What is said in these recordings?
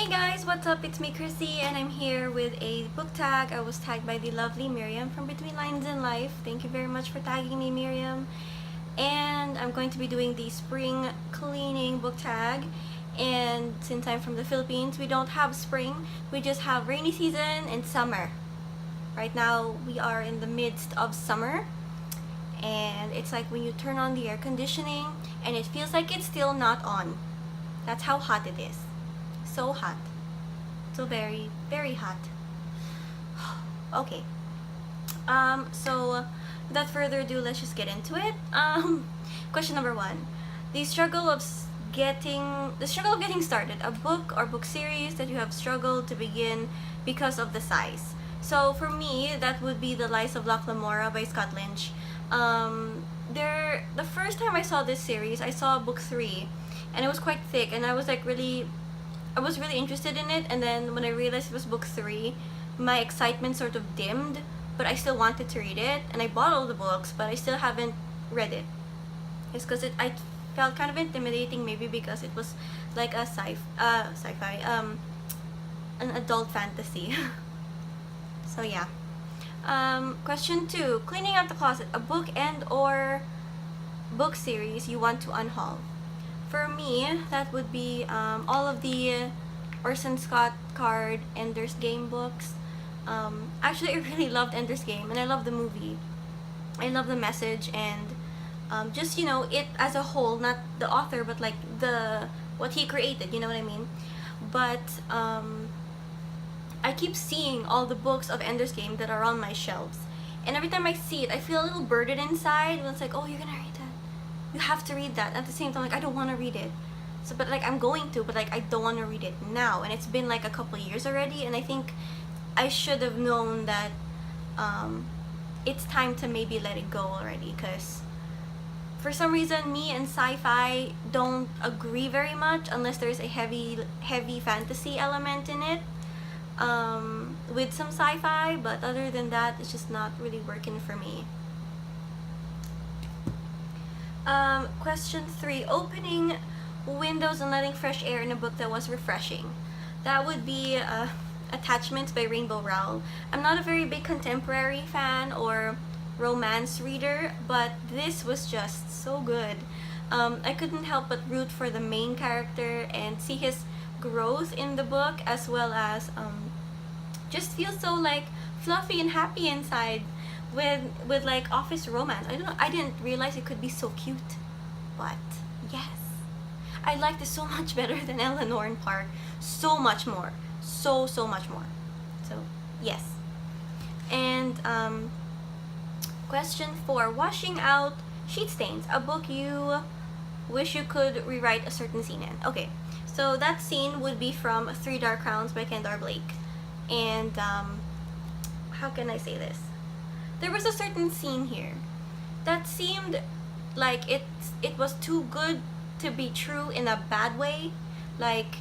Hey guys, what's up? It's me, Chrissy, and I'm here with a book tag. I was tagged by the lovely Miriam from Between Lines in Life. Thank you very much for tagging me, Miriam. And I'm going to be doing the spring cleaning book tag. And since I'm from the Philippines, we don't have spring. We just have rainy season and summer. Right now, we are in the midst of summer. And it's like when you turn on the air conditioning and it feels like it's still not on. That's how hot it is. So hot. So very, very hot. Okay. So without further ado, let's just get into it. Question number 1. The struggle of getting started. A book or book series that you have struggled to begin because of the size. So for me, that would be The Lies of Locke Lamora by Scott Lynch. The first time I saw this series, I saw book 3, and it was quite thick, and I was really interested in it. And then when I realized it was book 3, my excitement sort of dimmed, but I still wanted to read it, and I bought all the books, but I still haven't read it. It's because I felt kind of intimidating, maybe because it was like a sci-fi, an adult fantasy. So yeah. Question 2. Cleaning out the closet. A book and or book series you want to unhaul. For me, that would be all of the Orson Scott Card Ender's Game books. Actually, I really loved Ender's Game, and I love the movie. I love the message and just, you know, it as a whole, not the author, but like what he created, you know what I mean? But I keep seeing all the books of Ender's Game that are on my shelves, and every time I see it, I feel a little burdened inside. When it's like, oh, you're gonna read that, you have to read that. At the same time, like, I don't want to read it. So, but like, I'm going to, but like, I don't want to read it now, and it's been like a couple years already, and I think I should have known that it's time to maybe let it go already, because for some reason, me and sci-fi don't agree very much unless there's a heavy fantasy element in it. With some sci-fi, but other than that, it's just not really working for me. Question 3. Opening windows and letting fresh air in a book that was refreshing. That would be Attachments by Rainbow Rowell. I'm not a very big contemporary fan or romance reader, but this was just so good. I couldn't help but root for the main character and see his growth in the book, as well as just feel so like fluffy and happy inside with like office romance. I didn't realize it could be so cute, but yes, I liked it so much better than Eleanor and Park. So much more, so much more. So yes. And question 4. Washing out sheet stains. A book you wish you could rewrite a certain scene in. Okay. So that scene would be from Three Dark Crowns by Kendar Blake. And how can I say this? There was a certain scene here that seemed like it was too good to be true in a bad way. Like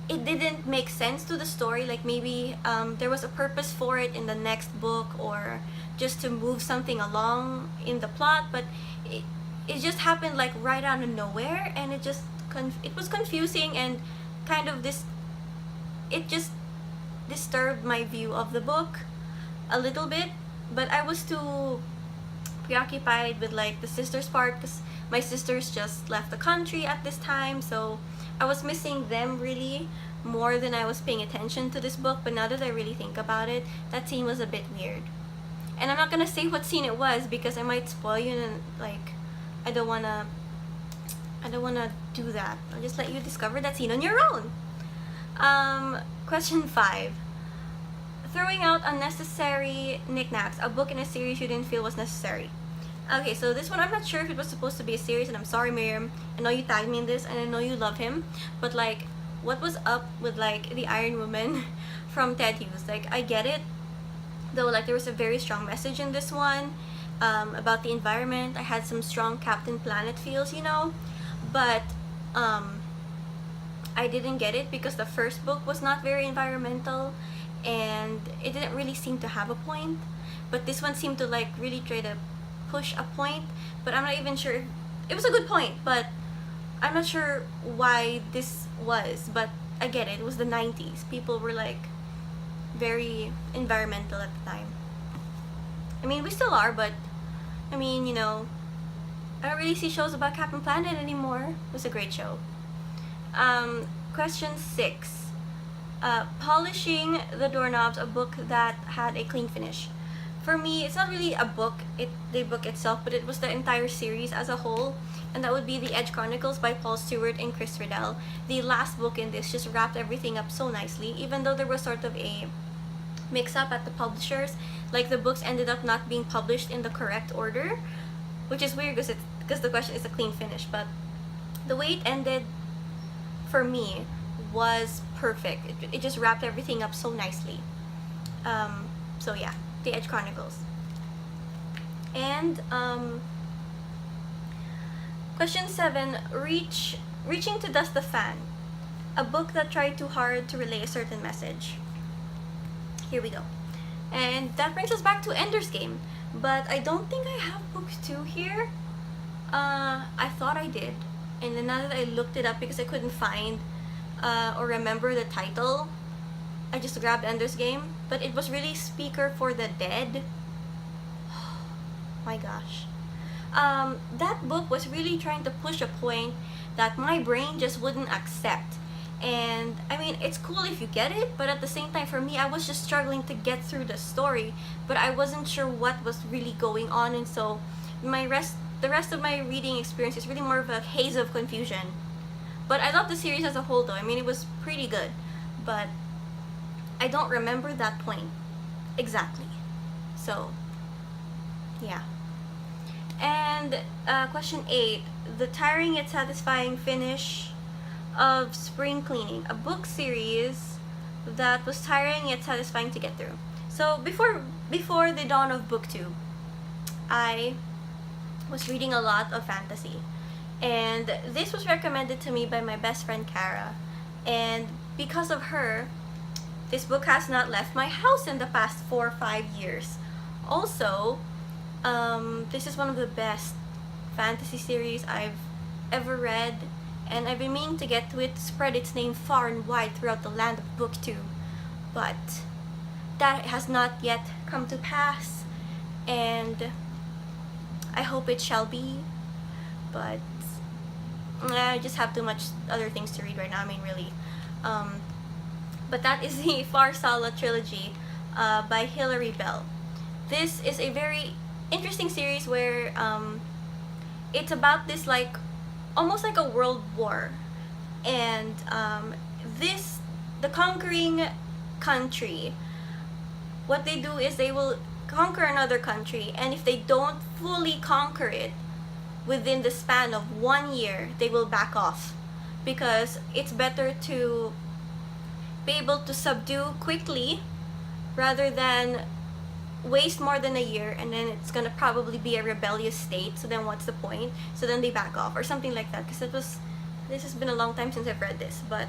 it didn't make sense to the story. Like maybe there was a purpose for it in the next book, or just to move something along in the plot, but it just happened like right out of nowhere, and it was confusing, and kind of it just disturbed my view of the book a little bit. But I was too preoccupied with like the sisters part, because my sisters just left the country at this time, so I was missing them really more than I was paying attention to this book. But now that I really think about it, that scene was a bit weird, and I'm not gonna say what scene it was because I might spoil you, and like I don't wanna do that. I'll just let you discover that scene on your own. Question 5. Throwing out unnecessary knick-knacks. A book in a series you didn't feel was necessary. Okay, so this one, I'm not sure if it was supposed to be a series, and I'm sorry, Miriam. I know you tagged me in this, and I know you love him, but like, what was up with like the Iron Woman from Ted Hughes? Like, I get it, though, like there was a very strong message in this one about the environment. I had some strong Captain Planet feels, you know, but I didn't get it because the first book was not very environmental, and it didn't really seem to have a point. But this one seemed to like really try to push a point, but I'm not even sure if it was a good point, but I'm not sure why this was, but I get it. It was the 90s. People were like very environmental at the time. I mean, we still are, but I mean, you know, I don't really see shows about Captain Planet anymore. It was a great show. Question 6. Polishing the doorknobs, a book that had a clean finish. For me, it's not really a book, the book itself, but it was the entire series as a whole, and that would be The Edge Chronicles by Paul Stewart and Chris Riddell. The last book in this just wrapped everything up so nicely, even though there was sort of a mix-up at the publishers. Like, the books ended up not being published in the correct order, which is weird because the question is a clean finish, but the way it ended for me was perfect. It just wrapped everything up so nicely. So yeah, The Edge Chronicles. And question 7, Reaching to Dust the Fan, a book that tried too hard to relay a certain message. Here we go. And that brings us back to Ender's Game, but I don't think I have book 2 here. I thought I did, and then now that I looked it up because I couldn't find or remember the title, I just grabbed Ender's Game, but it was really Speaker for the Dead. My gosh. That book was really trying to push a point that my brain just wouldn't accept. And I mean, it's cool if you get it, but at the same time, for me, I was just struggling to get through the story, but I wasn't sure what was really going on, and so the rest of my reading experience is really more of a haze of confusion. But I love the series as a whole, though. I mean, it was pretty good, but I don't remember that point exactly. So yeah. And question 8, the tiring yet satisfying finish of Spring Cleaning, a book series that was tiring yet satisfying to get through. So before the dawn of book 2, I was reading a lot of fantasy, and this was recommended to me by my best friend Kara, and because of her, this book has not left my house in the past 4 or 5 years. Also, this is one of the best fantasy series I've ever read, and I've been meaning to get to it, to spread its name far and wide throughout the land of book 2, but that has not yet come to pass, and I hope it shall be, but I just have too much other things to read right now. I mean, really. But that is the Farsala trilogy by Hilary Bell. This is a very interesting series where it's about this, like, almost like a world war, and the conquering country, what they do is they will conquer another country, and if they don't fully conquer it within the span of 1 year, they will back off, because it's better to be able to subdue quickly rather than waste more than a year, and then it's gonna probably be a rebellious state, so then what's the point? So then they back off or something like that, because this has been a long time since I've read this, but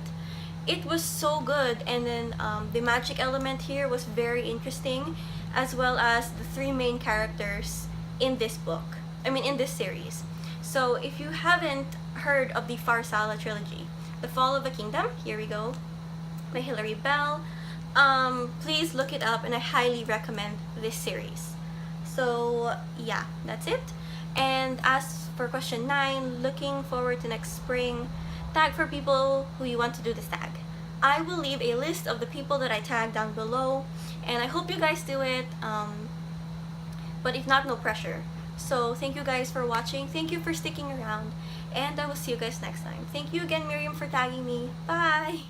it was so good. And then the magic element here was very interesting, as well as the 3 main characters in this book, in this series. So if you haven't heard of the Farsala trilogy, The Fall of a Kingdom, here we go, by Hilary Bell, please look it up, and I highly recommend this series. So yeah, that's it. And as for question 9, looking forward to next spring, tag for people who you want to do this tag. I will leave a list of the people that I tag down below, and I hope you guys do it, but if not, no pressure. So thank you guys for watching, thank you for sticking around, and I will see you guys next time. Thank you again, Miriam, for tagging me. Bye!